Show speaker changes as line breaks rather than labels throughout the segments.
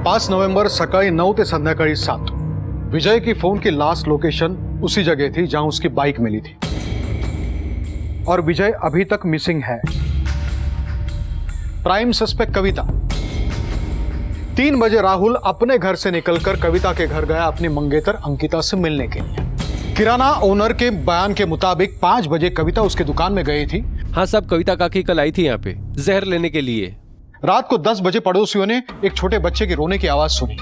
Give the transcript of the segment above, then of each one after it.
5 नोव्हेंबर सकाळी 9 ते संध्याकाळी 7 विजय की फोन की लास्ट लोकेशन उसी जगह थी जहां उसकी बाइक मिली थी और विजय अभी तक मिसिंग है। प्राइम सस्पेक्ट कविता। 3 बजे राहुल अपने घर से निकलकर कविता के घर गया अपनी मंगेतर अंकिता से मिलने के लिए। किराना ओनर के बयान के मुताबिक 5 बजे कविता उसकी दुकान में गई थी।
हाँ साहब, कविता काकी कल आई थी यहाँ पे जहर लेने के लिए।
रात को 10 बजे पड़ोसियों ने एक छोटे बच्चे के रोने की आवाज सुनी।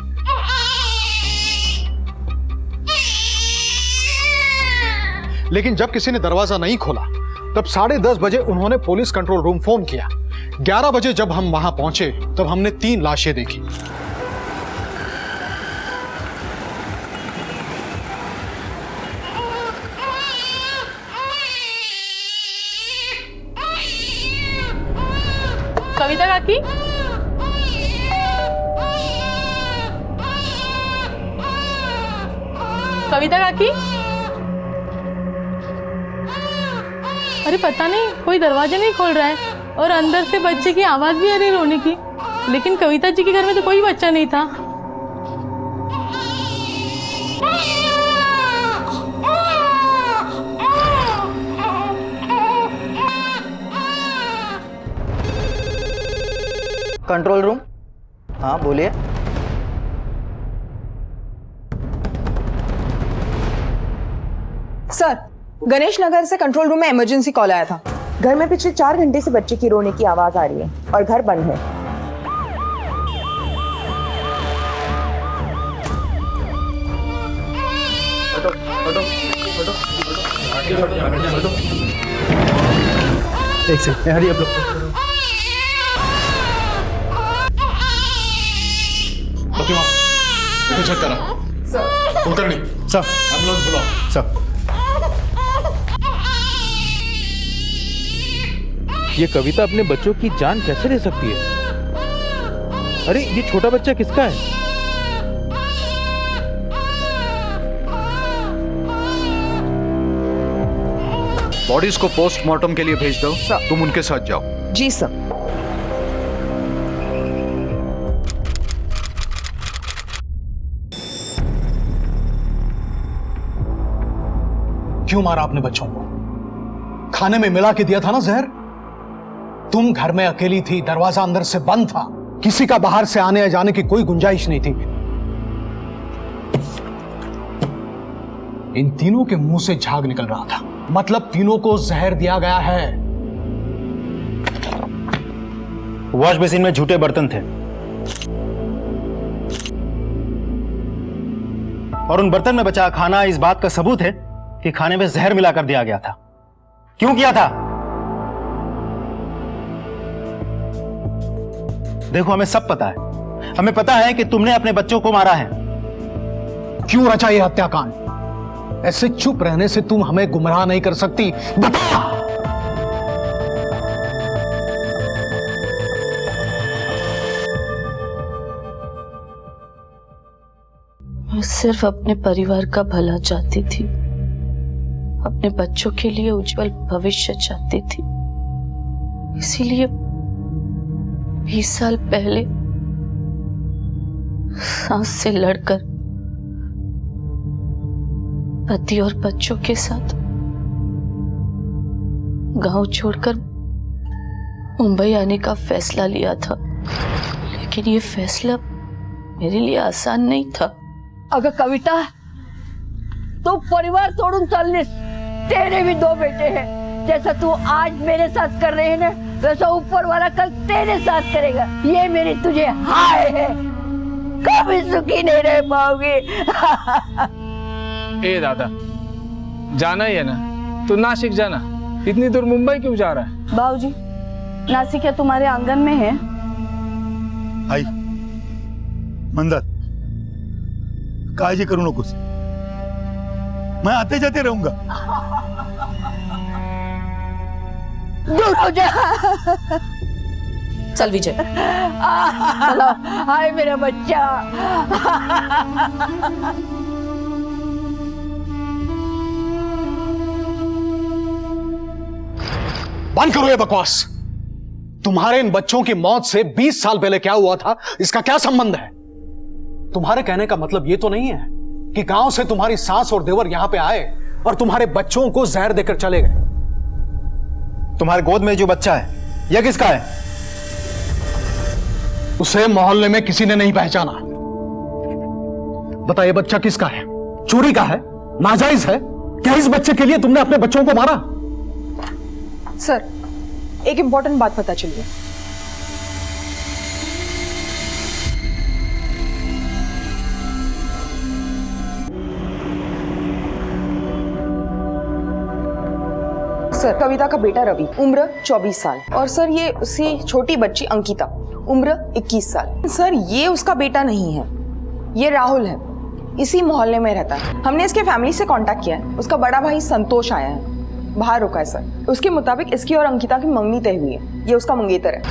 लेकिन जब किसी ने दरवाजा नहीं खोला तब 10:30 बजे उन्होंने पुलिस कंट्रोल रूम फोन किया। 11 बजे जब हम वहां पहुंचे तब हमने 3 लाशें देखी।
कविता काकी, कविता काकी, अरे पता नहीं कोई दरवाजा नहीं खोल रहा है और अंदर से बच्चे की आवाज भी आ रही रोने की, लेकिन कविता जी के घर में तो कोई बच्चा नहीं था।
Control room. हाँ बोलिए।
सर, गणेश नगर से कंट्रोल रूम में इमरजेंसी कॉल आया था। घर में पिछले 4 घंटे से बच्चे की रोने की आवाज आ रही है और घर बंद है।
एक सेकंड, हरी आप लोग।
चेक करा कुलकर्णी,
सर
एम्बुलेंस बुलाओ।
सर
ये कविता अपने बच्चों की जान कैसे ले सकती है? अरे ये छोटा बच्चा किसका है?
बॉडीज को पोस्टमार्टम के लिए भेज दो। तुम उनके साथ जाओ।
जी सर।
क्यों मारा आपने बच्चों को? खाने में मिला के दिया था ना जहर। तुम घर में अकेली थी, दरवाजा अंदर से बंद था, किसी का बाहर से आने या जाने की कोई गुंजाइश नहीं थी। इन तीनों के मुंह से झाग निकल रहा था, मतलब तीनों को जहर दिया गया है।
वॉश बेसिन में झूठे बर्तन थे और उन बर्तन में बचा खाना इस बात का सबूत है कि खाने में जहर मिलाकर दिया गया था। क्यों किया था? देखो, हमें सब पता है। हमें पता है कि तुमने अपने बच्चों को मारा है।
क्यों रचा ये हत्याकांड? ऐसे चुप रहने से तुम हमें गुमराह नहीं कर सकती। बता।
मैं सिर्फ अपने परिवार का भला चाहती थी, अपने बच्चों के लिए उज्जवल भविष्य चाहती थी। इसीलिए 20 साल पहले सांस से लड़कर पति और बच्चों के साथ गांव छोड़कर मुंबई आने का फैसला लिया था। लेकिन ये फैसला मेरे लिए आसान नहीं था।
अगर कविता तो परिवार तोड़ून चाललीस। तेरे भी 2 बेटे हैं। जैसा तू आज मेरे साथ कर रहे हैं ना, वैसा ऊपर वाला कल तेरे साथ करेगा। ये मेरी तुझे हाय है, कभी सुखी नहीं रह पाओगे।
ए दादा, जाना ही है ना, तू नासिक जाना। इतनी दूर मुंबई क्यों जा रहा है?
बाबूजी, नासिक क्या तुम्हारे आंगन में है?
आई मंदार, काळजी करू नकोस, मैं आते जाते रहूंगा।
दूर हो जा।
चल विजय।
चलो, हाय मेरा बच्चा।
बंद करो ये बकवास। तुम्हारे इन बच्चों की मौत से 20 साल पहले क्या हुआ था, इसका क्या संबंध है? तुम्हारे कहने का मतलब ये तो नहीं है कि गांव से तुम्हारी सास और देवर यहां पे आए और तुम्हारे बच्चों को जहर देकर चले गए?
तुम्हारे गोद में जो बच्चा है यह किसका है?
उसे मोहल्ले में किसी ने नहीं पहचाना। बताइए बच्चा किसका है? चोरी का है? नाजायज है? क्या इस बच्चे के लिए तुमने अपने बच्चों को मारा?
सर, एक इंपॉर्टेंट बात पता चली है। सर, कविता का बेटा रवि, उम्र 24 साल, और सर ये उसकी छोटी बच्ची अंकिता, उम्र 21 साल। सर, ये उसका बेटा नहीं है, ये राहुल है, इसी मोहल्ले में रहता है। हमने इसके फैमिली से कांटेक्ट किया है। उसका बड़ा भाई संतोष आया है, बाहर रुका है सर। उसके मुताबिक इसकी और अंकिता की मंगनी तय हुई है। ये उसका मंगेतर है।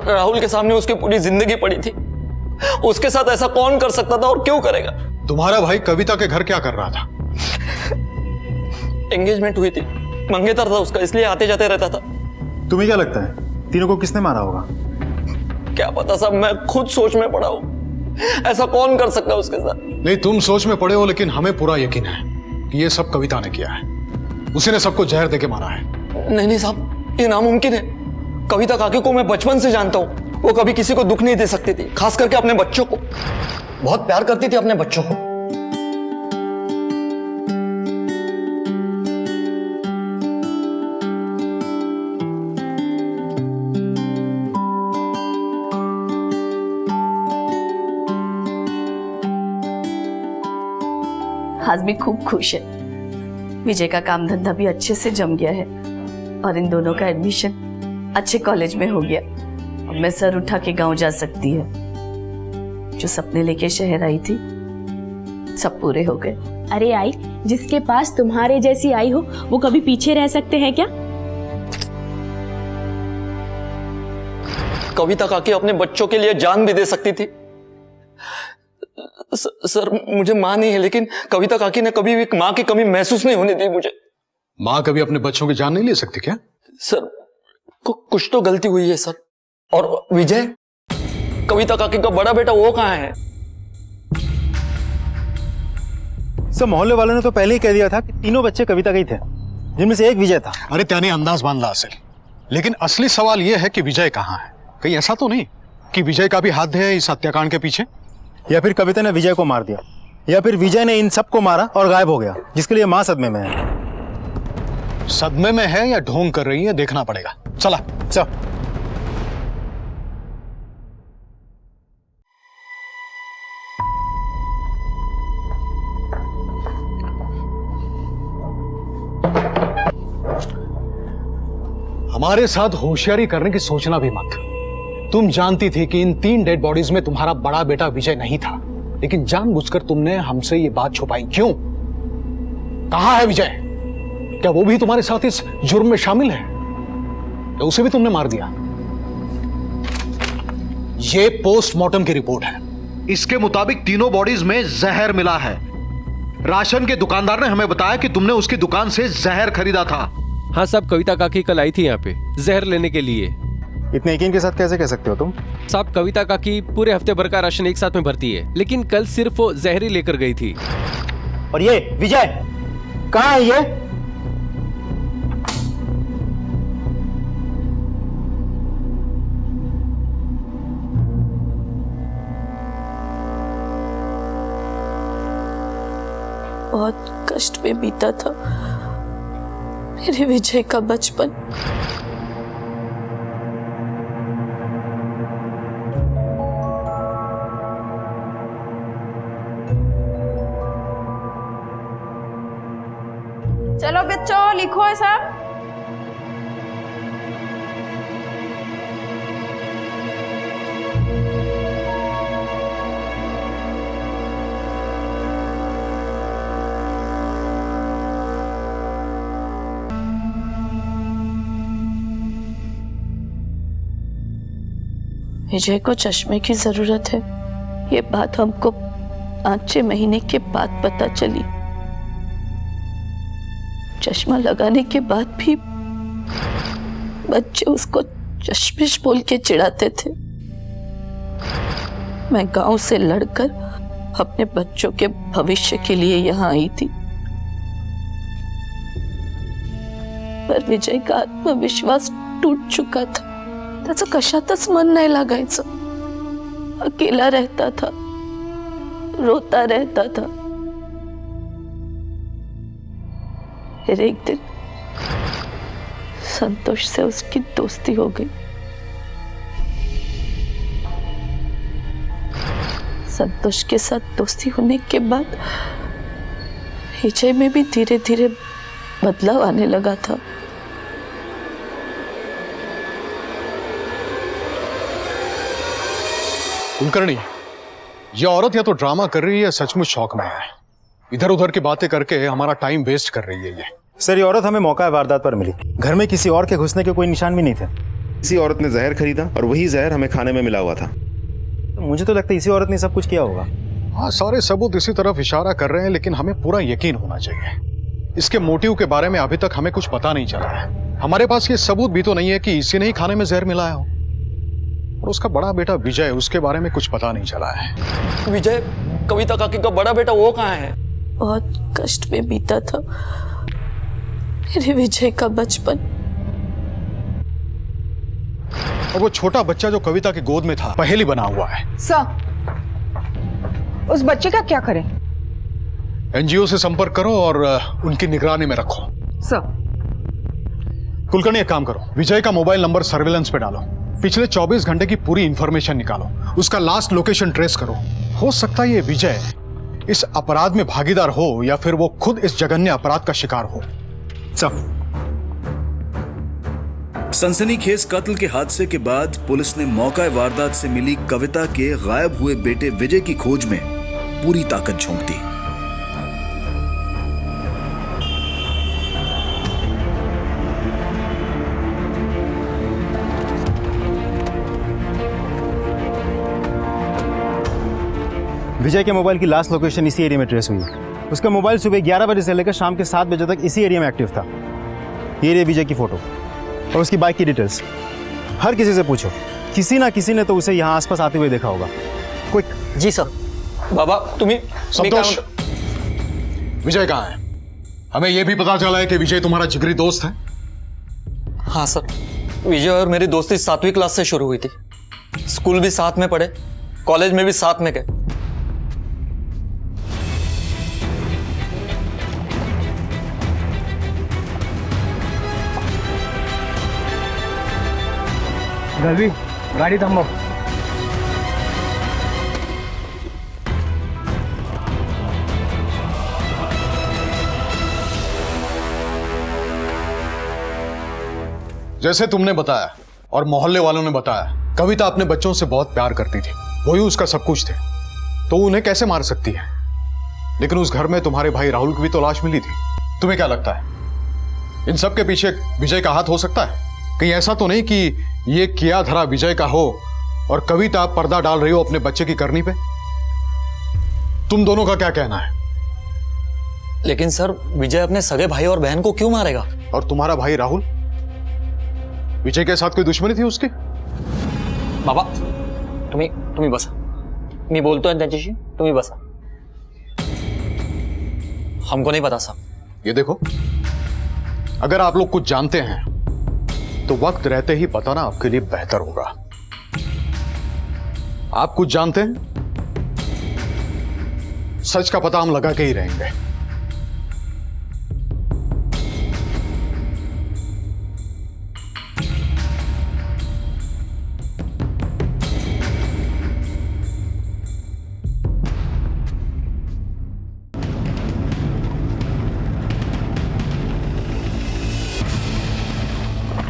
राहुल के सामने उसकी पूरी जिंदगी पड़ी थी। उसके साथ ऐसा कौन कर सकता था और क्यों करेगा?
तुम्हारा भाई कविता के घर क्या कर रहा था?
एंगेजमेंट हुई थी, मंगेतर था उसका, इसलिए आते जाते रहता था।
तुम्हें क्या लगता है तीनों को किसने मारा होगा?
क्या पता साहब, मैं खुद सोच में पड़ा हूं। ऐसा कौन कर सकता है उसके साथ?
नहीं, तुम सोच में पड़े हो, लेकिन हमें पूरा यकीन है कि ये सब कविता ने किया है। उसी ने सबको जहर देके मारा है।
नहीं साहब, ये नामुमकिन है। कविता काकी को मैं बचपन से जानता हूं। वो कभी किसी को दुख नहीं दे सकती थी, खास करके अपने बच्चों को। बहुत प्यार करती थी अपने बच्चों को।
हाजमी खूब खुश है। विजय का काम धंधा भी अच्छे से जम गया है और इन दोनों का एडमिशन अच्छे कॉलेज में हो गया। अब मैं सर उठा के गांव जा सकती है। जो सपने लेके शहर आई थी सब पूरे हो गए।
अरे आई, जिसके पास तुम्हारे जैसी आई हो वो कभी पीछे रह सकते हैं क्या?
कविता काकी अपने बच्चों के लिए जान भी दे सकती थी। सर, मुझे मां नहीं है, लेकिन कविता काकी ने कभी भी मां की कमी महसूस नहीं होने दी मुझे।
मां कभी अपने बच्चों की जान नहीं ले सकती क्या?
सर, कुछ तो गलती हुई है सर। और विजय, कविता काकी का बड़ा बेटा, वो कहाँ है?
सब मोहल्ले वालों ने तो पहले ही कह दिया था कि तीनों बच्चे कविता के ही थे, जिनमें से एक विजय था।
अरे त्याने अंदाज बांधला असेल, लेकिन असली सवाल यह है कि विजय कहाँ है। कहीं ऐसा तो नहीं कि विजय का भी हाथ है इस हत्याकांड के पीछे?
या फिर कविता ने विजय को मार दिया, या फिर विजय ने इन सबको मारा और गायब हो गया, जिसके लिए मां सदमे में है।
सदमे में है या ढोंग कर रही है, देखना पड़ेगा। चला
चल।
हमारे साथ होशियारी करने की सोचना भी मत। तुम जानती थी कि इन 3 डेड बॉडीज में तुम्हारा बड़ा बेटा विजय नहीं था, लेकिन जानबूझकर तुमने हमसे ये बात छुपाई क्यों? कहां है विजय? क्या वो भी तुम्हारे साथ इस जुर्म में शामिल है या उसे भी तुमने मार दिया? ये पोस्टमार्टम की रिपोर्ट है। इसके मुताबिक तीनों बॉडीज में जहर मिला है। राशन के दुकानदार ने हमें बताया कि तुमने उसकी दुकान से जहर खरीदा था।
हाँ साहब, कविता काकी कल आई थी यहाँ पे जहर लेने के लिए।
इतने यकीन के साथ कैसे कह सकते हो तुम?
साहब, कविता काकी पूरे हफ्ते भर का राशन एक साथ में भरती है, लेकिन कल सिर्फ वो जहर ही लेकर गई थी।
और ये विजय कहाँ है? ये
बहुत कष्ट में बीता था मेरे विजय का बचपन।
चलो बच्चों, लिखो है सब।
विजय को चश्मे की जरूरत है, ये बात हमको 5-6 महीने के बाद पता चली। चश्मा लगाने के बाद भी बच्चे उसको चश्मिश बोल के चिढ़ाते थे। मैं गांव से लड़कर अपने बच्चों के भविष्य के लिए यहाँ आई थी, पर विजय का आत्मविश्वास टूट चुका था। त्याचं कशातच मन नाही लागायचं। अकेला रहता था, रोता रहता था। फिर एक दिन संतोष से उसकी दोस्ती हो गई। संतोष के साथ दोस्ती होने के बाद विजय में भी धीरे धीरे बदलाव आने लगा था।
कुलकर्णी, ये औरत या तो ड्रामा कर रही है या सचमुच शौक में है। इधर उधर की बातें करके हमारा टाइम वेस्ट कर रही है ये।
सर, ये औरत हमें मौका वारदात पर मिली। घर में किसी और के घुसने के कोई निशान भी नहीं थे।
इसी औरत ने जहर खरीदा और वही जहर हमें खाने में मिला हुआ था।
मुझे तो लगता है इसी औरत ने सब कुछ किया होगा।
हाँ, सारे सबूत इसी तरफ इशारा कर रहे हैं, लेकिन हमें पूरा यकीन होना चाहिए। इसके मोटिव के बारे में अभी तक हमें कुछ पता नहीं चला है। हमारे पास ये सबूत भी तो नहीं है कि इसी ने ही खाने में जहर मिलाया हो। और उसका बड़ा बेटा विजय, उसके बारे में कुछ पता नहीं चला है।
विजय, कविता काकी का बड़ा बेटा वो कहाँ है?
बहुत कष्ट में बीता था मेरे विजय का बचपन।
और वो छोटा बच्चा जो कविता की गोद में था, पहेली बना हुआ है।
सर, उस बच्चे का क्या करें?
एनजीओ से संपर्क करो और उनकी निगरानी में रखो।
सर।
कुलकर्णी, एक काम करो, विजय का मोबाइल नंबर सर्विलेंस पे डालो। पिछले 24 घंटे की पूरी इंफॉर्मेशन निकालो, उसका लास्ट लोकेशन ट्रेस करो। हो सकता है ये विजय इस अपराध में भागीदार हो या फिर वो खुद इस जघन्य अपराध का शिकार हो।
सब
सनसनीखेज कत्ल के हादसे के बाद पुलिस ने मौका वारदात से मिली कविता के गायब हुए बेटे विजय की खोज में पूरी ताकत झोंक दी।
विजय के मोबाइल की लास्ट लोकेशन इसी एरिया में ट्रेस हुई। उसका मोबाइल सुबह 11 बजे से लेकर शाम के 7 बजे तक इसी एरिया में एक्टिव था। ये रही विजय की फोटो और उसकी बाइक की डिटेल्स। हर किसी से पूछो, किसी ना किसी ने तो उसे यहाँ आसपास आते हुए देखा होगा। क्विक।
जी सर। बाबा, तुम्हें
संतोष, विजय कहाँ है? हमें यह भी पता चला है कि विजय तुम्हारा जिगरी दोस्त है।
हाँ सर, विजय और मेरी दोस्ती 7वीं क्लास से शुरू हुई थी। स्कूल भी साथ में पढ़े, कॉलेज में भी साथ में गए।
गलवी, गाड़ी थांबव।
जैसे तुमने बताया और मोहल्ले वालों ने बताया, कविता अपने बच्चों से बहुत प्यार करती थी। वही उसका सब कुछ थे, तो उन्हें कैसे मार सकती है? लेकिन उस घर में तुम्हारे भाई राहुल की भी तो लाश मिली थी। तुम्हें क्या लगता है इन सब के पीछे विजय का हाथ हो सकता है? कहीं ऐसा तो नहीं कि ये किया धरा विजय का हो और कविता पर्दा डाल रही हो अपने बच्चे की करनी पे? तुम दोनों का क्या कहना है?
लेकिन सर, विजय अपने सगे भाई और बहन को क्यों मारेगा?
और तुम्हारा भाई राहुल, विजय के साथ कोई दुश्मनी थी उसकी?
बाबा, तुम्ही बसा। मी बोलतोय त्यांच्याशी, तुम्ही बसा। हमको नहीं पता साहब।
ये देखो, अगर आप लोग कुछ जानते हैं तो वक्त रहते ही बताना आपके लिए बेहतर होगा। आप कुछ जानते हैं, सच का पता हम लगा के ही रहेंगे।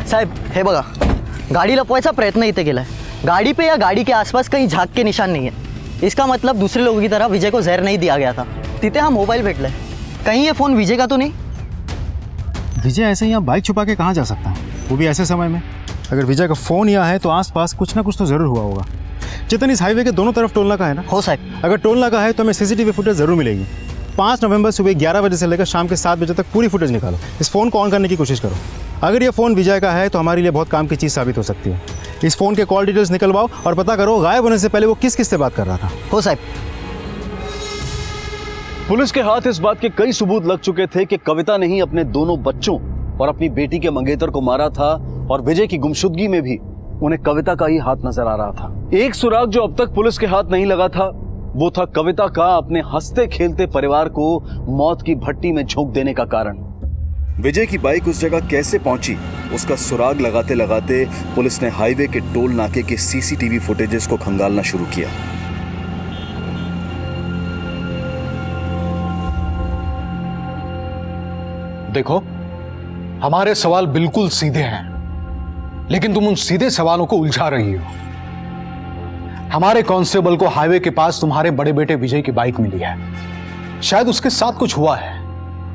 साहेब, हे बघा, गाडी लपवायचा प्रयत्न इथे केलाय। गाड़ी पे या गाड़ी के आसपास कहीं झाग के निशान नहीं है। इसका मतलब दूसरे लोगों की तरह विजय को जहर नहीं दिया गया था। तिथे हा मोबाइल भेटलाय। कहीं ये फोन विजय का तो नहीं?
विजय ऐसे यहाँ बाइक छुपा के कहाँ जा सकता है, वो भी ऐसे समय में? अगर विजय का फोन यहाँ है तो आसपास कुछ ना कुछ तो जरूर हुआ होगा। चेतन, इस हाईवे के दोनों तरफ टोल नाका है ना?
हो साहब।
अगर टोल नाका है तो हमें सीसीटीवी फुटेज जरूर मिलेगी। 5 नवंबर सुबह 11 बजे से लेकर शाम के 7 बजे तक पूरी फुटेज निकालो। इस फ़ोन को ऑन करने की कोशिश करो। अगर ये फ़ोन विजय का है तो हमारे लिए बहुत काम की चीज़ साबित हो सकती है। इस फ़ोन के कॉल डिटेल्स निकलवाओ और पता करो गायब होने से पहले वो किस किस से बात कर रहा था।
हो साहब।
पुलिस के हाथ इस बात के कई सबूत लग चुके थे कि कविता ने ही अपने दोनों बच्चों और अपनी बेटी के मंगेतर को मारा था और विजय की गुमशुदगी में भी उन्हें कविता का ही हाथ नजर आ रहा था। एक सुराग जो अब तक पुलिस के हाथ नहीं लगा था वो था कविता का अपने हंसते खेलते परिवार को मौत की भट्टी में झोंक देने का कारण।
विजय की बाइक उस जगह कैसे पहुंची उसका सुराग लगाते लगाते पुलिस ने हाईवे के टोल नाके के सीसीटीवी फुटेजेस को खंगालना शुरू किया।
देखो, हमारे सवाल बिल्कुल सीधे हैं, लेकिन तुम उन सीधे सवालों को उलझा रही हो। हमारे कांस्टेबल को हाईवे के पास तुम्हारे बड़े बेटे विजय की बाइक मिली है। शायद उसके साथ कुछ हुआ है।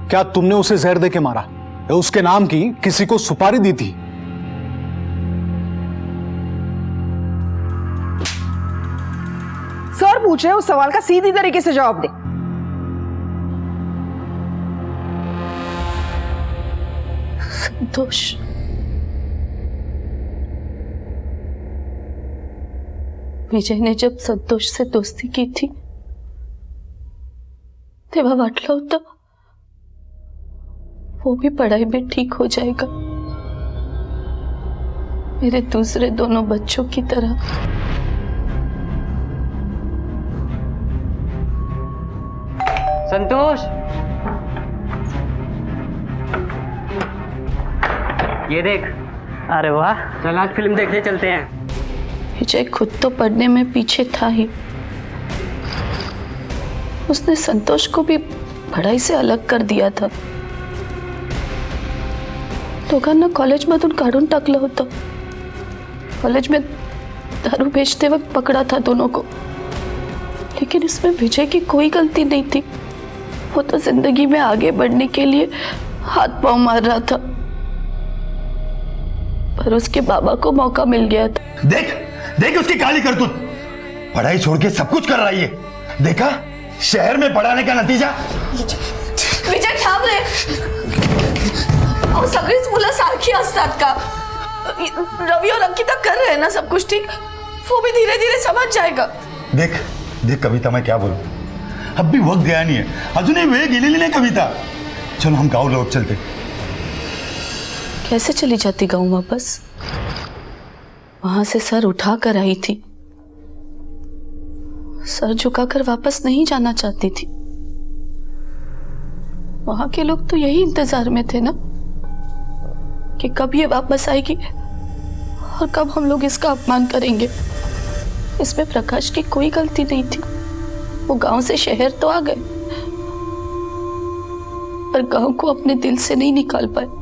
क्या तुमने उसे जहर दे के मारा या उसके नाम की किसी को सुपारी दी थी?
सर पूछ रहे हैं, उस सवाल का सीधी तरीके से जवाब दे।
संतोष, विजय ने जब संतोष से दोस्ती की थी तेव्हा वाटलं होतं वो भी पढ़ाई में ठीक हो जाएगा, मेरे दूसरे दोनों बच्चों की तरह।
संतोष, ये देख। अरे वाह, चल आज फिल्म देखने चलते हैं।
विजय खुद तो पढ़ने में पीछे था ही, उसने संतोष को भी पढ़ाई से अलग कर दिया था। दोघांना कॉलेजमधून काढून टाकलं होतं। कॉलेज में दारू बेचते वक्त पकड़ा था दोनों को, लेकिन इसमें विजय की कोई गलती नहीं थी। वो तो जिंदगी में आगे बढ़ने के लिए हाथ पांव मार रहा था, पर उसके बाबा को मौका मिल गया था।
देख देख उसकी काली करतूत, पढ़ाई छोड़ के सब कुछ कर रही है। देखा शहर में पढ़ाने का नतीजा।
विजय थांब रे, अहो सगळीच मुलं सारखी असतात का? रवि और अंकिता कर रहे हैं ना सब कुछ ठीक, वो भी धीरे धीरे समझ जाएगा।
देख देख कविता, मैं क्या बोलूं, अब भी वक्त गया नहीं है, अजूनही वेळ गेलेली नाही कविता। चलो हम गाँव लौट चलते।
कैसे चली जाती गाँव वापस? वहां से सर उठा कर आई थी, सर झुकाकर वापस नहीं जाना चाहती थी। वहां के लोग तो यही इंतजार में थे ना कि कब ये वापस आएगी और कब हम लोग इसका अपमान करेंगे। इसमें प्रकाश की कोई गलती नहीं थी। वो गांव से शहर तो आ गए, पर गांव को अपने दिल से नहीं निकाल पाए।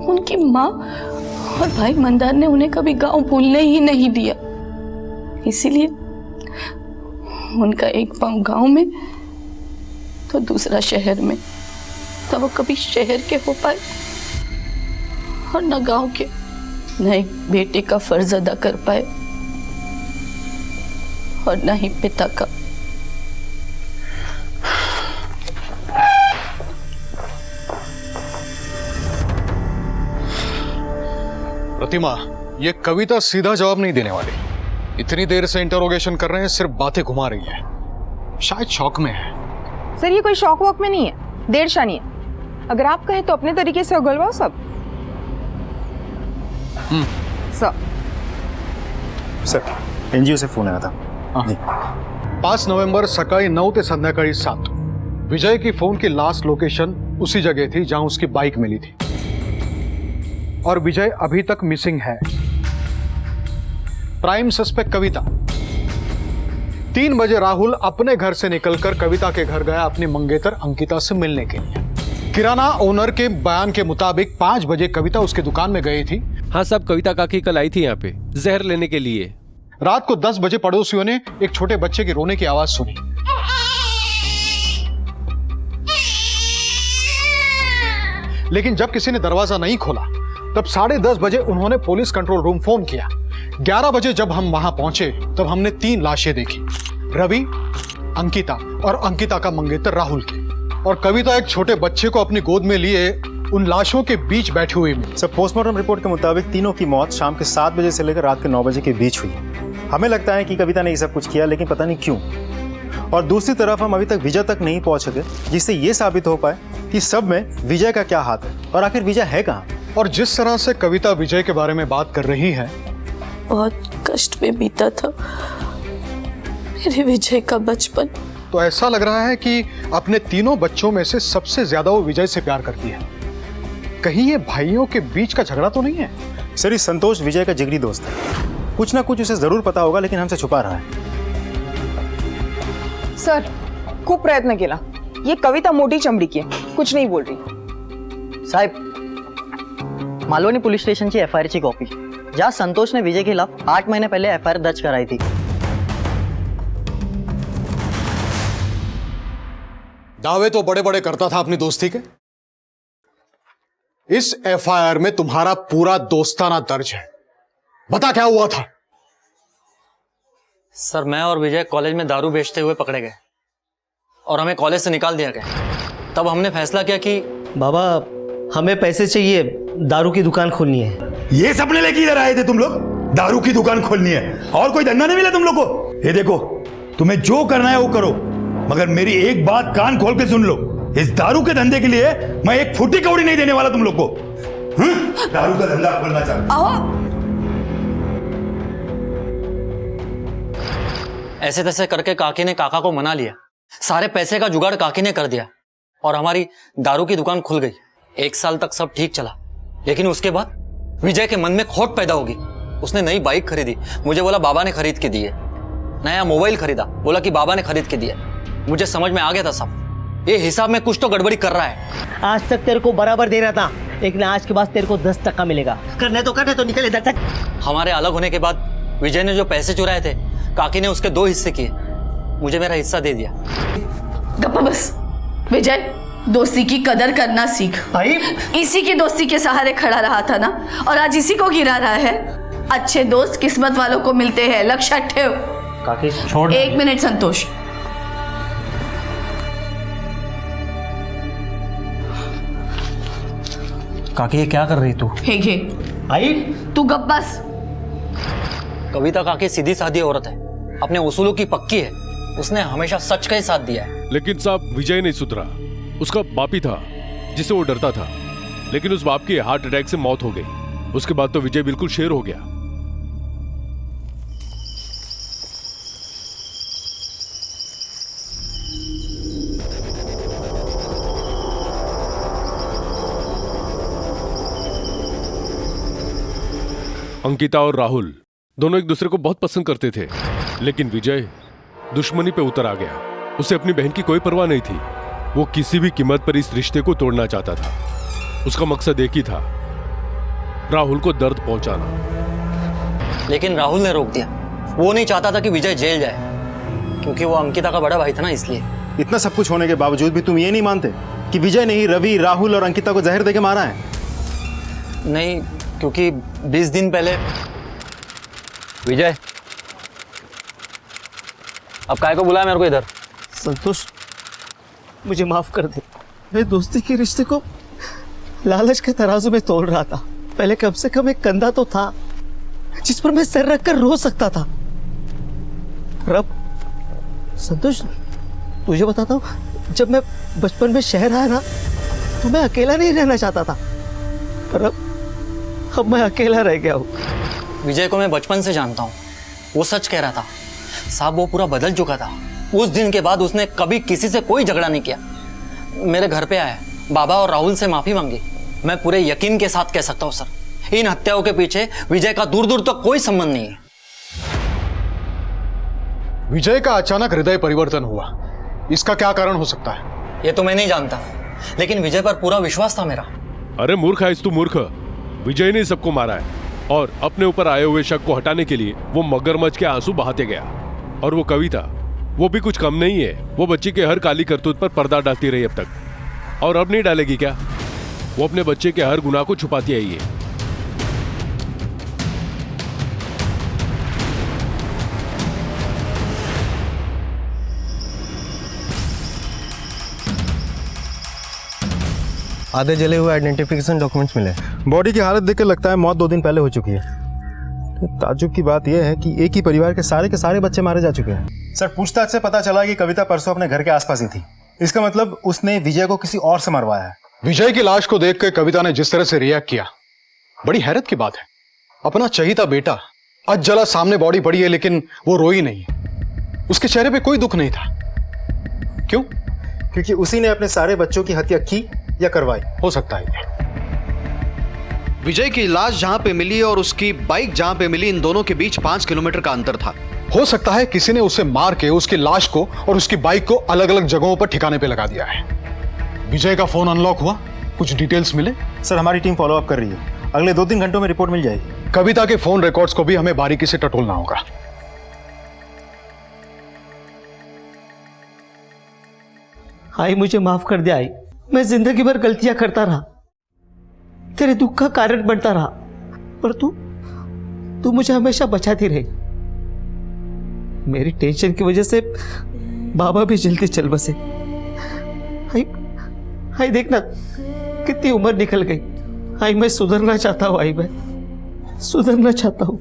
उनकी माँ और भाई मंदार ने उन्हें कभी गांव भूलने ही नहीं दिया, इसीलिए उनका एक पांव गांव में तो दूसरा शहर में। तब वो कभी शहर के हो पाए और न गांव के, न एक बेटे का फर्ज अदा कर पाए और न ही पिता का।
प्रतिमा, ये कविता सीधा जवाब नहीं देने वाली। इतनी देर से इंटरोगेशन कर रहे हैं, सिर्फ बातें घुमा रही है। शायद शौक में है।
सर ये कोई शौक वॉक में नहीं है, देर शानी है। अगर आप कहें तो अपने तरीके से उगलवाओ सब।
सर एनजीओ से फोन आया था।
5 नवंबर सकाळी 9 ते संध्याकाळी 7 विजय की फोन की लास्ट लोकेशन उसी जगह थी जहां उसकी बाइक मिली थी, और विजय अभी तक मिसिंग है। प्राइम सस्पेक्ट कविता। 3 बजे राहुल अपने घर से निकलकर कविता के घर गया अपनी मंगेतर अंकिता से मिलने के लिए। किराना ओनर के बयान के मुताबिक 5 बजे कविता उसकी दुकान में गई थी।
हाँ साहब, कविता काकी कल आई थी यहाँ पे जहर लेने के लिए।
रात को 10 बजे पड़ोसियों ने एक छोटे बच्चे की रोने की आवाज सुनी। लेकिन जब किसी ने दरवाजा नहीं खोला तब 10:30 बजे उन्होंने पुलिस कंट्रोल रूम फोन किया। 11 बजे जब हम वहां पहुंचे तब हमने 3 लाशें देखी। रवि, अंकिता और अंकिता का मंगेतर राहुल की। और कविता एक छोटे बच्चे को अपनी गोद में लिए उन लाशों के बीच बैठी हुई मिली।
सर, पोस्टमार्टम रिपोर्ट के मुताबिक तीनों की मौत शाम के 7 बजे से लेकर रात के 9 बजे के बीच हुई। हमें लगता है कि कविता ने ये सब कुछ किया, लेकिन पता नहीं क्यों। और दूसरी तरफ हम अभी तक विजय तक नहीं पहुंच सके, जिससे ये साबित हो पाए कि सब में विजय का क्या हाथ है और आखिर विजय है कहाँ।
और जिस तरह से कविता विजय के बारे में बात कर रही है,
बहुत कष्ट में बीता था मेरे विजय का बचपन।
तो ऐसा लग रहा है कि अपने तीनों बच्चों में से सबसे ज्यादा वो विजय से प्यार करती है। कहीं ये भाइयों के बीच का झगड़ा तो नहीं है?
सर, इस संतोष विजय का जिगरी दोस्त है। कुछ ना कुछ उसे जरूर पता होगा, लेकिन हमसे छुपा रहा है।
सर, खूब प्रयत्न केला, ये कविता मोटी चमड़ी की है, कुछ नहीं बोल रही।
साहब, मालवनी पुलिस स्टेशन की एफआईआर की कॉपी, जहां संतोष ने विजय के खिलाफ 8 महीने पहले एफआईआर दर्ज कराई थी।
दावे तो बड़े बड़े करता था अपनी दोस्ती के। इस एफआईआर में तुम्हारा पूरा दोस्ताना दर्ज है। बता क्या हुआ था?
सर, मैं और विजय कॉलेज में दारू बेचते हुए पकड़े गए और हमें कॉलेज से निकाल दिया गया। तब हमने फैसला किया कि
बाबा, हमें पैसे चाहिए, दारू की दुकान खोलनी है।
ये सपने लेके इधर आए थे तुम लोग? दारू की दुकान खोलनी है और कोई धंधा नहीं मिला तुम लोग को? ये देखो, तुम्हें जो करना है वो करो, मगर मेरी एक बात कान खोल के सुन लो। इस दारू के धंधे के लिए मैं एक फुटी कौड़ी नहीं देने वाला तुम लोग को। दारू का धंधा खोलना चाहता हूं।
ऐसे तैसे करके काकी ने काका को मना लिया। सारे पैसे का जुगाड़ काकी ने कर दिया और हमारी दारू की दुकान खुल गई। 1 साल तक सब ठीक चला, लेकिन उसके बाद विजय के मन में खोट पैदा होगी। उसने नई बाइक खरीदी, मुझे बोला बाबा ने खरीद के दी है। नया मोबाइल खरीदा, बोला कि बाबा ने खरीद के दिया। मुझे समझ में आ गया था सब, ये हिसाब में कुछ तो गड़बड़ी कर रहा है।
आज तक तेरे को बराबर दे रहा था, लेकिन आज के बाद तेरे को 10% मिलेगा। करने तो करने तो निकले 10 तक।
हमारे अलग होने के बाद विजय ने जो पैसे चुराए थे, काकी ने उसके 2 हिस्से किए। मुझे मेरा हिस्सा दे दिया।
गप्पा बस। विजय, दोस्ती की कदर करना सीख। इसी की दोस्ती के सहारे खड़ा रहा था ना, और आज इसी को गिरा रहा है। अच्छे दोस्त किस्मत वालों को मिलते हैं, लक्ष्य ठेव।
काकी छोड़।
1 मिनट संतोष।
काकी, ये क्या कर रही तू?
हे
आई,
तू गप बस।
कविता काकी सीधी सादी औरत है, अपने उसूलों की पक्की है। उसने हमेशा सच का ही साथ दिया है।
लेकिन साहब, विजय नहीं सुधरा। उसका बाप ही था जिसे वो डरता था, लेकिन उस बाप की हार्ट अटैक से मौत हो गई। उसके बाद तो विजय बिल्कुल शेर हो गया। अंकिता और राहुल दोनों एक दूसरे को बहुत पसंद करते थे, लेकिन विजय दुश्मनी पे उतर आ गया। उसे अपनी बहन की कोई परवाह नहीं थी। वो किसी भी कीमत पर इस रिश्ते को तोड़ना चाहता था। उसका मकसद एक ही था, राहुल को दर्द पहुंचाना।
लेकिन राहुल ने रोक दिया। वो नहीं चाहता था कि विजय जेल जाए, क्योंकि वो अंकिता का बड़ा भाई था ना, इसलिए।
इतना सब कुछ होने के बावजूद भी तुम ये नहीं मानते कि विजय ने ही रवि, राहुल और अंकिता को जहर देके मारा है?
नहीं, क्योंकि 20 दिन पहले। विजय, अब काय को बुलाया मेरे को इधर?
संतोष, मुझे माफ कर दे। मैं दोस्ती के रिश्ते को लालच के तराजू में तोड़ रहा था। पहले कम से कम एक कंधा तो था जिस पर मैं सर रखकर रो सकता था। रब, संतोष, तुझे बताता हूँ, जब मैं बचपन में शहर आया ना, तो मैं अकेला नहीं रहना चाहता था, पर अब मैं अकेला रह गया हूँ।
विजय को मैं बचपन से जानता हूँ। वो सच कह रहा था साहब, वो पूरा बदल चुका था। उस दिन के बाद उसने कभी किसी से कोई झगड़ा नहीं किया। मेरे घर पे आया, बाबा और राहुल से माफी मांगी। मैं पूरे यकीन के साथ कह सकता हूँ सर, इन हत्याओं के पीछे विजय का दूर दूर तक कोई संबंध नहीं है।
विजय का अचानक हृदय परिवर्तन हुआ, इसका क्या कारण हो सकता है?
ये तो मैं नहीं जानता, लेकिन विजय पर पूरा विश्वास था मेरा।
अरे मूर्ख है तू, मूर्ख। विजय ने सबको मारा है और अपने ऊपर आए हुए शक को हटाने के लिए वो मगरमच्छ के आंसू बहाते गया। और वो कविता, वो भी कुछ कम नहीं है। वो बच्ची के हर काली करतूत पर पर्दा डालती रही अब तक, और अब नहीं डालेगी क्या? वो अपने बच्चे के हर गुनाह को छुपाती आई है।
आधे जले हुए आइडेंटिफिकेशन डॉक्यूमेंट्स मिले। बॉडी की हालत देखकर लगता है मौत 2 दिन पहले हो चुकी है। ताज्जुब की बात यह है कि एक ही परिवार के सारे बच्चे मारे जा चुके हैं। सर, पूछताछ से पता चला कि कविता परसों अपने घर के आसपास ही थी। इसका मतलब उसने विजय को किसी और से मरवाया है।
विजय की लाश को देखकर कविता ने जिस तरह से रिएक्ट किया, बड़ी हैरत की बात है। अपना चहीता बेटा आज जला सामने बॉडी पड़ी है, लेकिन वो रोई नहीं। उसके चेहरे पे कोई दुख नहीं था। क्यों?
क्योंकि उसी ने अपने सारे बच्चों की हत्या की या करवाई।
हो सकता है।
विजय की लाश जहां पे मिली और उसकी बाइक जहां पे मिली, इन दोनों के बीच 5 किलोमीटर का अंतर था।
हो सकता है किसी ने उसे मार के उसकी लाश को और उसकी बाइक को अलग अलग जगहों पर ठिकाने पे लगा दिया है। विजय का फोन अनलॉक हुआ, कुछ डिटेल्स मिले।
सर, हमारी टीम फॉलो अप कर रही है। अगले 2-3 घंटों में रिपोर्ट मिल जाएगी।
कविता के फोन रिकॉर्ड्स को भी हमें बारीकी से टटोलना होगा।
आई, मुझे माफ कर दे आई। मैं जिंदगी भर गलतियां करता रहा, तेरे दुख का कारण बनता रहा, पर तू मुझे हमेशा बचाती रही। मेरी टेंशन की वजह से बाबा भी जल्दी चल बसे। आई देखना कितनी उम्र निकल गई। आई, मैं सुधरना चाहता हूँ। आई, मैं सुधरना चाहता हूँ।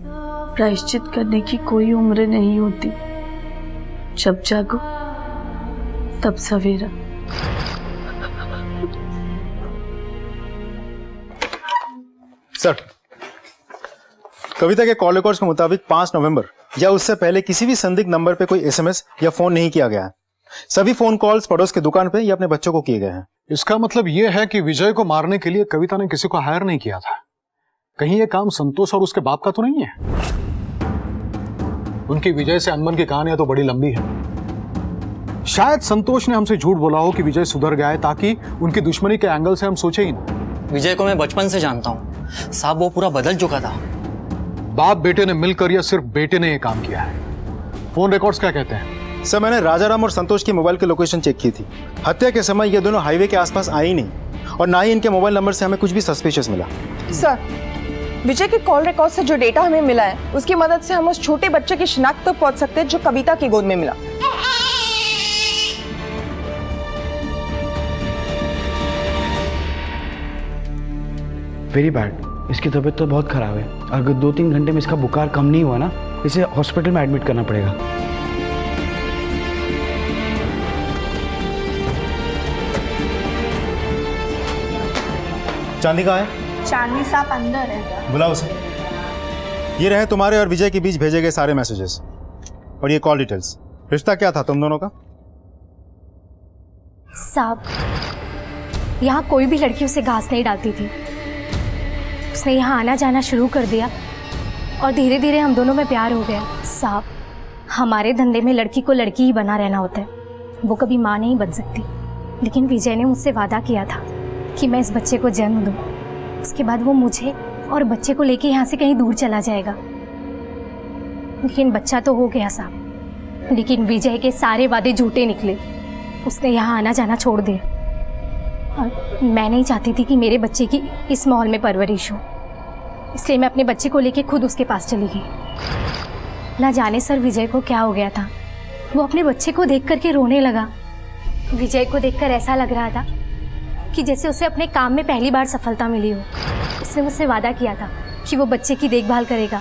प्रायश्चित करने की कोई उम्र नहीं होती। जब जागो तब सवेरा।
सर, कविता के कॉल रिकॉर्ड्स के मुताबिक 5 नवंबर या उससे पहले किसी भी संदिग्ध नंबर पे कोई एसएमएस या फोन नहीं किया गया है। सभी फोन कॉल्स पड़ोस की दुकान पे या अपने बच्चों को किए गए हैं।
इसका मतलब यह है कि विजय को मारने के लिए कविता ने किसी को हायर नहीं किया था। कहीं यह काम संतोष और उसके बाप का तो नहीं है? उनकी विजय से अनबन की कहानियां तो बड़ी लंबी है। शायद संतोष ने हमसे झूठ बोला हो कि विजय सुधर गया है, ताकि उनकी दुश्मनी के एंगल से हम सोचे ही नहीं।
विजय को मैं बचपन से जानता हूँ साहब, वो पूरा बदल चुका था।
बाप बेटे ने मिलकर या सिर्फ बेटे ने यह काम किया है? फोन रिकॉर्ड्स क्या कहते हैं?
सर, मैंने राजाराम और संतोष की मोबाइल की लोकेशन चेक की थी। हत्या के समय ये दोनों हाईवे के आसपास आए ही नहीं, और ना ही इनके मोबाइल नंबर से हमें कुछ भी सस्पिशियस मिला।
सर, विजय के कॉल रिकॉर्ड से जो डेटा हमें मिला है, उसकी मदद से हम उस छोटे बच्चे की शिनाख्त तक पहुंच सकते हैं जो कविता की गोद में मिला।
Very bad. इसकी तबीयत तो बहुत खराब है। अगर 2-3 घंटे में इसका बुखार कम नहीं हुआ ना, इसे हॉस्पिटल में एडमिट करना पड़ेगा।
चांदी कहाँ है?
चांदी साहब अंदर है।
बुलाओ उसे। ये रहे तुम्हारे और विजय के बीच भेजे गए सारे मैसेजेस और ये कॉल डिटेल्स। रिश्ता क्या था तुम दोनों का?
साहब, यहाँ कोई भी लड़की उसे घास नहीं डालती थी। उसने यहाँ आना जाना शुरू कर दिया और धीरे धीरे हम दोनों में प्यार हो गया। साहब, हमारे धंधे में लड़की को लड़की ही बना रहना होता है, वो कभी माँ नहीं बन सकती। लेकिन विजय ने मुझसे वादा किया था कि मैं इस बच्चे को जन्म दूँ, उसके बाद वो मुझे और बच्चे को लेके यहाँ से कहीं दूर चला जाएगा। लेकिन बच्चा तो हो गया साहब, लेकिन विजय के सारे वादे झूठे निकले। उसने यहाँ आना जाना छोड़ दिया और मैं नहीं चाहती थी कि मेरे बच्चे की इस माहौल में परवरिश हो, इसलिए मैं अपने बच्चे को लेके खुद उसके पास चली गई। ना जाने सर विजय को क्या हो गया था, वो अपने बच्चे को देख करके रोने लगा। विजय को देखकर ऐसा लग रहा था कि जैसे उसे अपने काम में पहली बार सफलता मिली हो। उसने मुझसे वादा किया था कि वो बच्चे की देखभाल करेगा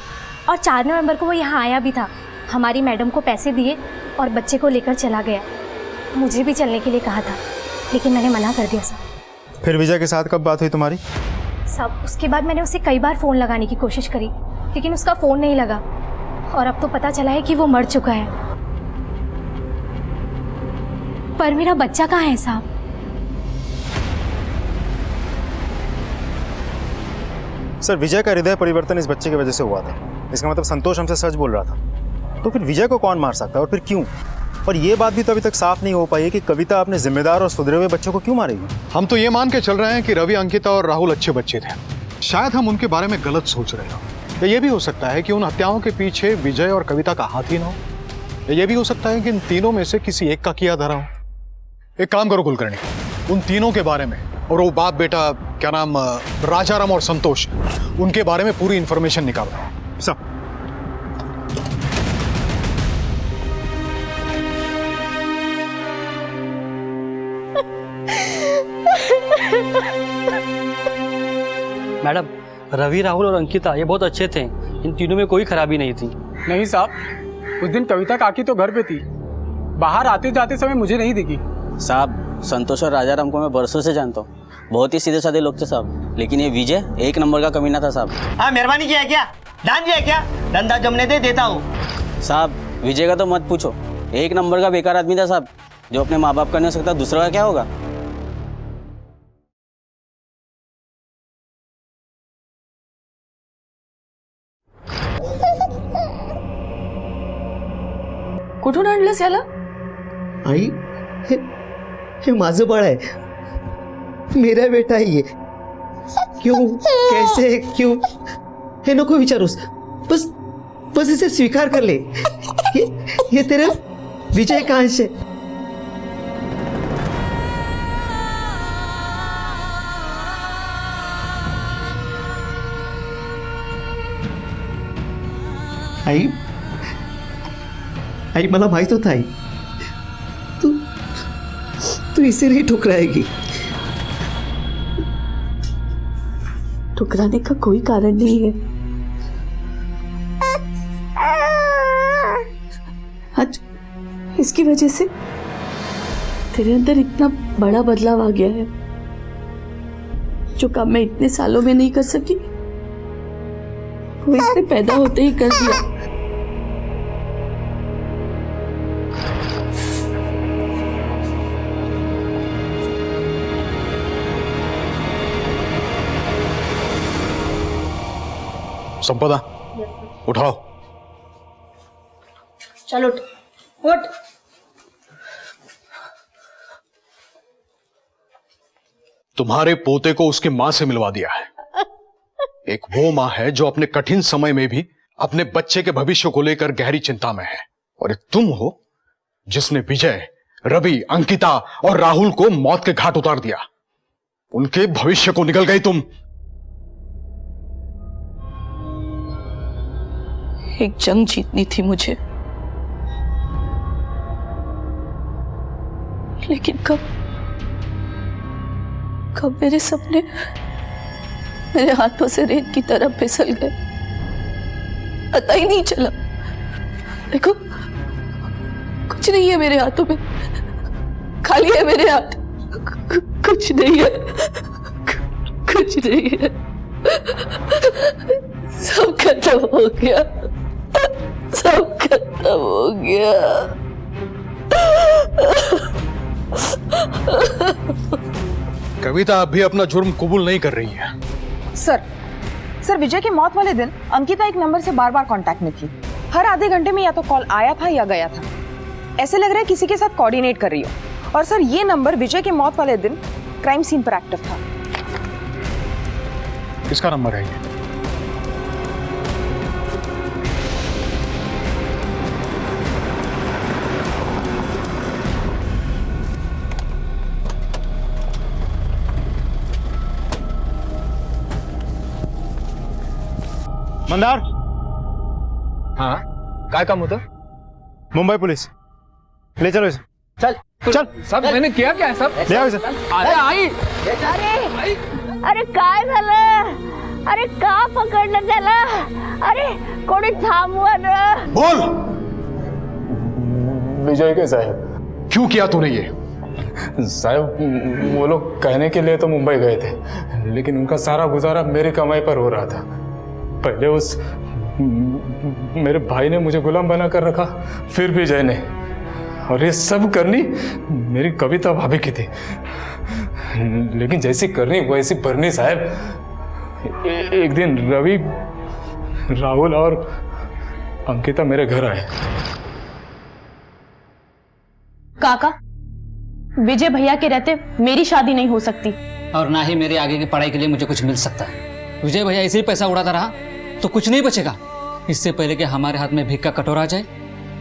और 4 नवंबर को वो यहाँ आया भी था। हमारी मैडम को पैसे दिए और बच्चे को लेकर चला गया। मुझे भी चलने के लिए कहा था, लेकिन मैंने मना कर दिया साहब।
फिर विजय के साथ कब बात हुई तुम्हारी?
साहब, उसके बाद मैंने उसे कई बार फ़ोन लगाने की कोशिश करी, लेकिन उसका फ़ोन नहीं लगा और अब तो पता चला है कि वो मर चुका है। पर मेरा बच्चा कहाँ है साहब?
सर, विजय का हृदय परिवर्तन इस बच्चे की वजह से हुआ था। इसका मतलब संतोष हमसे सच बोल रहा था। तो फिर विजय को कौन मार सकता है और फिर क्यों? और ये बात भी तो अभी तक साफ नहीं हो पाई है कि कविता अपने जिम्मेदार और सुधरे हुए बच्चों को क्यों मारेगी।
हम तो ये मान के चल रहे हैं कि रवि, अंकिता और राहुल अच्छे बच्चे थे। शायद हम उनके बारे में गलत सोच रहे हो। या ये भी हो सकता है कि उन हत्याओं के पीछे विजय और कविता का हाथ ही ना हो। या ये भी हो सकता है कि इन तीनों में से किसी एक का किया धरा हो। एक काम करो कुलकर्णी, उन तीनों के बारे में और वो बाप बेटा क्या नाम राजाराम और संतोष, उनके बारे में पूरी इंफॉर्मेशन निकालो सब।
मैडम, रवि, राहुल और अंकिता ये बहुत अच्छे थे, इन तीनों में कोई खराबी नहीं थी।
नहीं साहब, उस दिन कविता काकी तो घर पे थी, बाहर आते जाते समय मुझे नहीं दिखी।
साहब, संतोष और राजाराम को मैं बरसों से जानता हूँ, बहुत ही सीधे साधे लोग थे साहब, लेकिन ये विजय एक नंबर का कमीना था साहब।
हाँ, मेहरबानी किया क्या? दान दिया क्या? धंधा जमने दे, देता हूँ।
साहब, विजय का तो मत पूछो, एक नंबर का बेकार आदमी था साहब, जो अपने माँ बाप का नहीं हो सकता, दूसरा का क्या होगा।
कुठून आणलंस याला?
आई, हे माझं बाळ आहे, मेरा बेटा आहे ये। क्यों, कैसे, क्यों, हे नको विचारूस, बस इसे स्वीकार कर ले। ये तेरे विजय का अंश है। आई मला माहित होता आई, तू इसे नहीं ठुकराएगी।
ठुकराने का कोई कारण नहीं है। आज इसकी वजह से तेरे अंदर इतना बड़ा बदलाव आ गया है, जो काम मैं इतने सालों में नहीं कर सकी, वो इसने पैदा होते ही कर दिया।
संपदा, उठाओ।
चलो उठ।
तुम्हारे पोते को उसकी मां से मिलवा दिया है। एक वो मां है जो अपने कठिन समय में भी अपने बच्चे के भविष्य को लेकर गहरी चिंता में है, और एक तुम हो जिसने विजय, रवि, अंकिता और राहुल को मौत के घाट उतार दिया। उनके भविष्य को निगल गई तुम।
एक जंग जीतनी थी मुझे, लेकिन कब मेरे सपने मेरे हाथों से रेत की तरह फिसल गए, पता ही नहीं चला। देखो, कुछ नहीं है मेरे हाथों में, खाली है मेरे हाथ, कुछ नहीं है, कुछ नहीं है, सब खत्म हो गया, सब खत्म हो गया।
कविता अब भी अपना जुर्म कबूल नहीं कर रही है।
सर विजय की मौत वाले दिन अंकिता एक नंबर से बार बार कांटेक्ट में थी। हर आधे घंटे में या तो कॉल आया था या गया था। ऐसे लग रहा है किसी के साथ कोऑर्डिनेट कर रही हो। और सर, ये नंबर विजय की मौत वाले दिन क्राइम सीन पर एक्टिव था।
किसका नंबर है ये?
मंदार।
हाँ, काय काम होतं?
मुंबई पुलिस, ले चलो इसे।
चल
सब मैंने किया क्या है सब?
ले आओ इसे।
अरे आई,
अरे काय झालं? अरे का पकडलं त्याला? अरे कोणी थांबवा ना।
बोल।
विजय के साहब।
क्यों किया तूने ये?
साहब, वो लोग कहने के लिए तो मुंबई गए थे, लेकिन उनका सारा गुजारा मेरी कमाई पर हो रहा था। पहले उस मेरे भाई ने मुझे गुलाम बना कर रखा, फिर विजय ने, और ये सब करनी मेरी कविता भाभी की थी। लेकिन जैसी करनी वैसी भरनी साहब। एक दिन रवि, राहुल और अंकिता मेरे घर आए।
काका, विजय भैया के रहते मेरी शादी नहीं हो सकती,
और ना ही मेरे आगे की पढ़ाई के लिए मुझे कुछ मिल सकता है। विजय भैया ऐसे ही पैसा उड़ाता रहा तो कुछ नहीं बचेगा। इससे पहले कि हमारे हाथ में भीख का कटोरा आ जाए,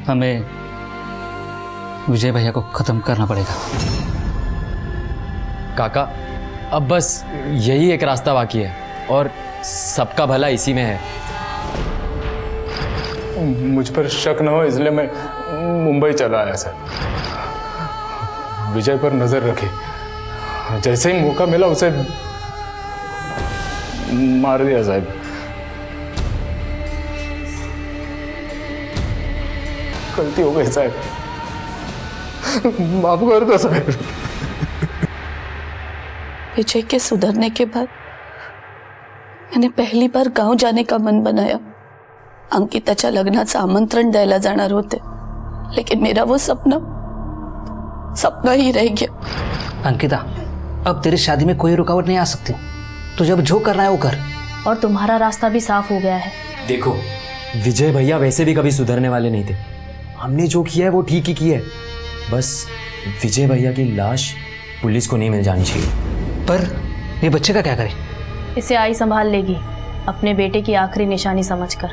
हमें विजय भैया को खत्म करना पड़ेगा।
काका, अब बस यही एक रास्ता बाकी है, और सबका भला इसी में है।
मुझ पर शक न हो इसलिए मैं मुंबई चला आया सर। विजय पर नजर रखी, जैसे ही मौका मिला उसे मार दिया साहब। गलती हो गई साहब, माफ कर दो साहब।
विजय के सुधरने के बाद मैंने पहिली बार गाव जाने का मन बनाया। अंकिताच्या लग्नाचं आमंत्रण द्यायला जाणार होते, लेकिन मेरा वो सपना ही रह गया।
अंकिता, अब तेरी शादी में कोई रुकावट नहीं आ सकती। तुझे अब जो करना है वो कर।
और तुम्हारा रास्ता भी साफ हो गया है।
देखो, विजय भैया वैसे भी कभी सुधरने वाले नहीं थे। हमने जो किया है वो ठीक ही किया है। बस विजय भैया की लाश पुलिस को नहीं मिल जानी चाहिए।
पर ये बच्चे का क्या करे?
इसे आई संभाल लेगी, अपने बेटे की आखिरी निशानी समझकर।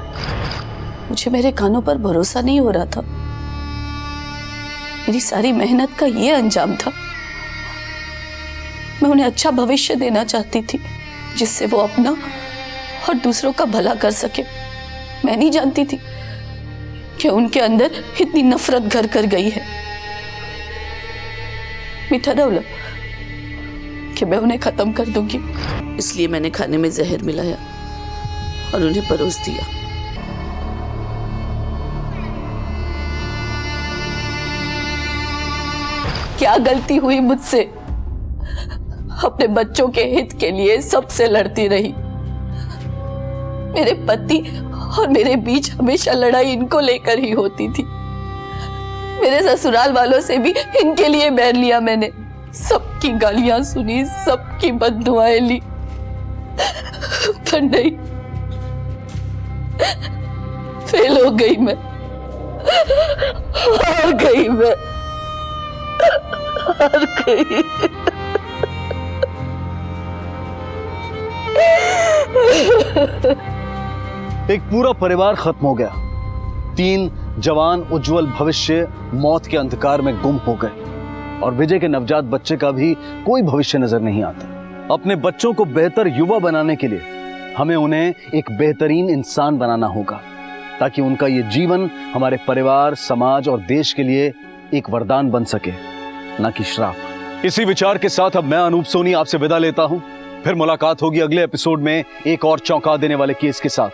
मुझे मेरे कानों पर भरोसा नहीं हो रहा था। मेरी सारी मेहनत का ये अंजाम था। मैं उन्हें अच्छा भविष्य देना चाहती थी, जिससे वो अपना और दूसरों का भला कर सके। मैं नहीं जानती थी कि उनके अंदर इतनी नफरत घर कर गई है। मैं ठहरावलं कि मैं उन्हें खत्म कर दूंगी, इसलिए मैंने खाने में जहर मिलाया और उन्हें परोस दिया। क्या गलती हुई मुझसे? अपने बच्चों के हित के लिए सबसे लड़ती रही। मेरे पति और मेरे बीच हमेशा लड़ाई इनको लेकर ही होती थी। मेरे ससुराल वालों से भी इनके लिए बैर लिया मैंने। सबकी गालियां सुनी, सबकी बददुआएं ली, पर नहीं, फेल हो गई मैं, हार गई मैं, हार गई।
एक पूरा परिवार खत्म हो गया। 3 जवान उज्जवल भविष्य मौत के अंधकार में गुम हो गए और विजय के नवजात बच्चे का भी कोई भविष्य नजर नहीं आता। अपने बच्चों को बेहतर युवा बनाने के लिए हमें उन्हें एक बेहतरीन इंसान बनाना होगा, ताकि उनका ये जीवन हमारे परिवार, समाज और देश के लिए एक वरदान बन सके, ना कि श्राप। इसी विचार के साथ अब मैं अनूप सोनी आपसे विदा लेता हूं। फिर मुलाकात होगी अगले एपिसोड में एक और चौंका देने वाले केस के साथ।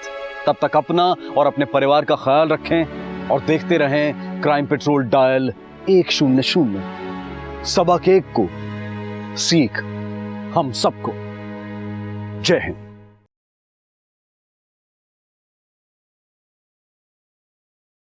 तब तक अपना और अपने परिवार का ख्याल रखें और देखते रहें क्राइम पेट्रोल डायल 100। सबक एक को सीख हम सबको। जय हिंद।